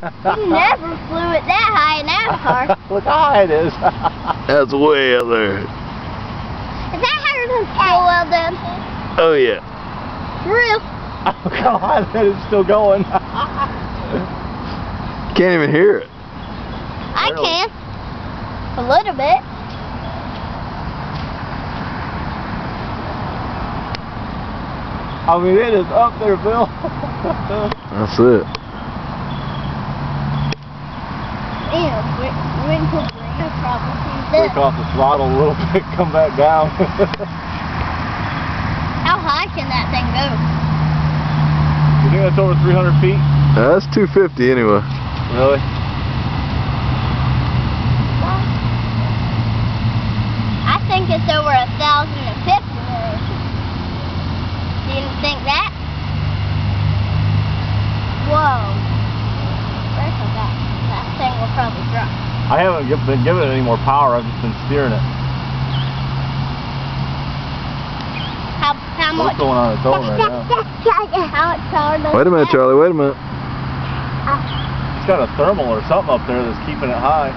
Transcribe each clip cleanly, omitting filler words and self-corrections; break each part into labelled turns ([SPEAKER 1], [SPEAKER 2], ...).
[SPEAKER 1] You never flew it that high in NASCAR.
[SPEAKER 2] Look how high it is.
[SPEAKER 3] That's way up there.
[SPEAKER 1] Is that higher than Stillwell then?
[SPEAKER 3] Oh yeah.
[SPEAKER 1] For real?
[SPEAKER 2] Look how high that is still going.
[SPEAKER 3] Can't even hear it.
[SPEAKER 1] I can. A little bit.
[SPEAKER 2] I mean, it is up there, Bill.
[SPEAKER 3] That's it.
[SPEAKER 2] Break off the throttle a little bit, come back down.
[SPEAKER 1] How high can that thing go?
[SPEAKER 2] You think that's over 300 feet?
[SPEAKER 3] That's 250 anyway.
[SPEAKER 2] Really?
[SPEAKER 1] I think it's over 1,050. You didn't think that? Whoa. That thing will probably drop.
[SPEAKER 2] I haven't been giving it any more power, I've just been steering it.
[SPEAKER 1] How much?
[SPEAKER 2] What's going on its own right now?
[SPEAKER 1] How much power does
[SPEAKER 3] Wait a minute, Charlie, wait a minute.
[SPEAKER 2] It's got a thermal or something up there that's keeping it high.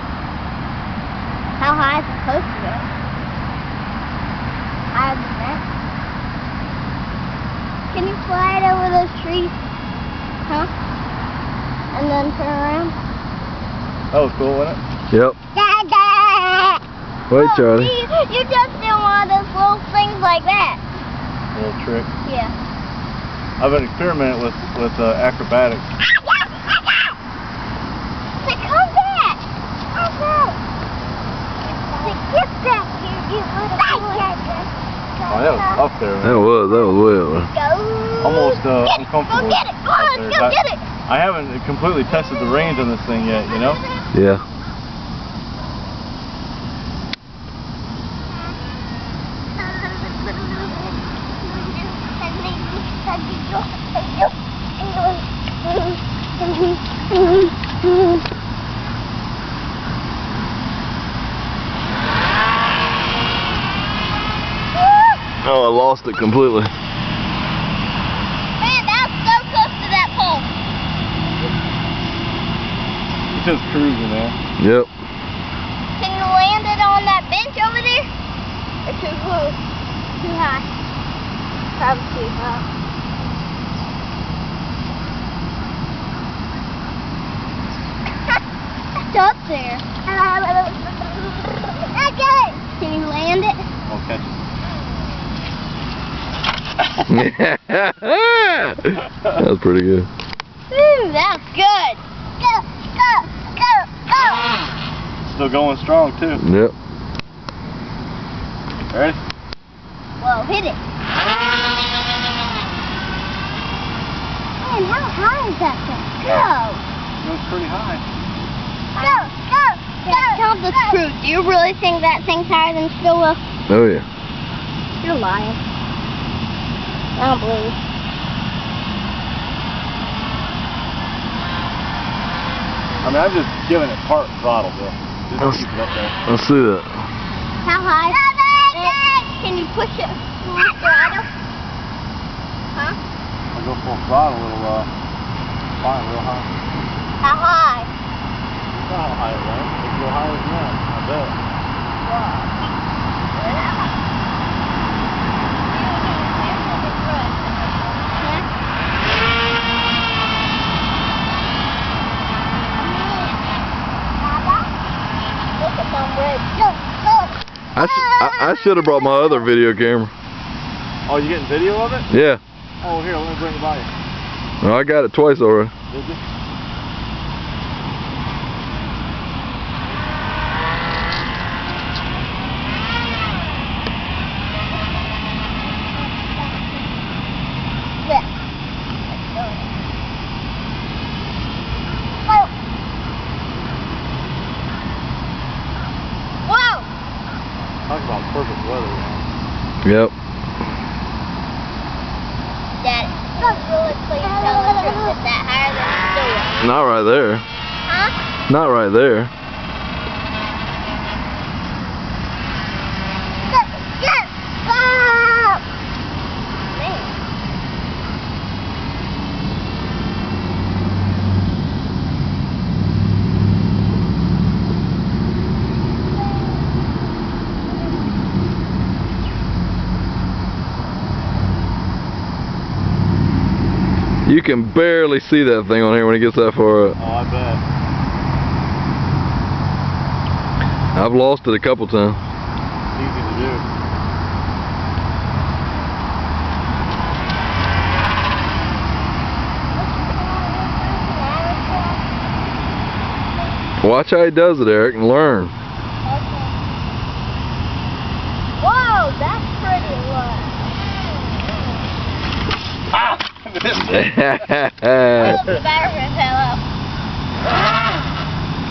[SPEAKER 1] How high is it supposed to go? Higher than that? Can you fly it over those trees? Huh? And then turn around?
[SPEAKER 2] That was cool, wasn't it?
[SPEAKER 3] Yep. Wait, Charlie.
[SPEAKER 1] You just did one of those little things like that.
[SPEAKER 2] A little trick.
[SPEAKER 1] Yeah.
[SPEAKER 2] I've been experimenting with acrobatics.
[SPEAKER 1] Say, come back! Come back! Say, get back here, you little
[SPEAKER 2] Oh, that was up there, man.
[SPEAKER 3] That was way up there.
[SPEAKER 1] Go!
[SPEAKER 2] Almost
[SPEAKER 1] Get
[SPEAKER 2] uncomfortable.
[SPEAKER 1] Go get it! Oh, let's go get it!
[SPEAKER 2] I haven't completely tested the range on this thing yet, you know?
[SPEAKER 3] Yeah. Oh, I lost it completely.
[SPEAKER 1] Man, that's so close to that pole.
[SPEAKER 2] It's just cruising, man.
[SPEAKER 3] Yep.
[SPEAKER 1] Can you land it on that bench over there? Or too close? Too high? Probably too high. It's up there. I got it. Can you land it?
[SPEAKER 2] I'll catch it.
[SPEAKER 3] That was pretty good.
[SPEAKER 1] Ooh, that's good. Go, go, go, go.
[SPEAKER 2] Still going strong, too.
[SPEAKER 3] Yep.
[SPEAKER 2] Ready?
[SPEAKER 1] Whoa, hit it. Man, how high is that thing? Go.
[SPEAKER 2] It goes pretty high.
[SPEAKER 1] Go, go, go. Tell the truth. Do you really think that thing's higher than Stillwell?
[SPEAKER 3] Oh yeah.
[SPEAKER 1] You're lying. I don't believe.
[SPEAKER 2] I mean, I'm just giving it part throttle, Bill. Just to keep it up there.
[SPEAKER 3] Let's see that.
[SPEAKER 1] How high? Can you push it full throttle? Huh?
[SPEAKER 2] I'll go full throttle, it'll fly real high.
[SPEAKER 1] How high?
[SPEAKER 2] You know how high it went. It's a little higher than that, I bet.
[SPEAKER 3] I should have brought my other video camera.
[SPEAKER 2] Oh, you getting video of it?
[SPEAKER 3] Yeah.
[SPEAKER 2] Oh, here, let me bring it by you.
[SPEAKER 3] Well, I got it twice already.
[SPEAKER 2] Did you? Talk about perfect weather, man.
[SPEAKER 3] Yep.
[SPEAKER 1] Daddy, really please tell the truth. Is that higher than Stillwell?
[SPEAKER 3] Not right there.
[SPEAKER 1] Huh?
[SPEAKER 3] Not right there.
[SPEAKER 1] Stop! Man.
[SPEAKER 3] You can barely see that thing on here when it gets that far up.
[SPEAKER 2] Oh, I bet.
[SPEAKER 3] I've lost it a couple times.
[SPEAKER 2] It's easy to do.
[SPEAKER 3] Watch how he does it, Eric, and learn.
[SPEAKER 1] Okay. Whoa, that's pretty low.
[SPEAKER 2] Ah!
[SPEAKER 1] Oh, the battery fell out.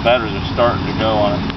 [SPEAKER 2] Batteries are starting to go on it.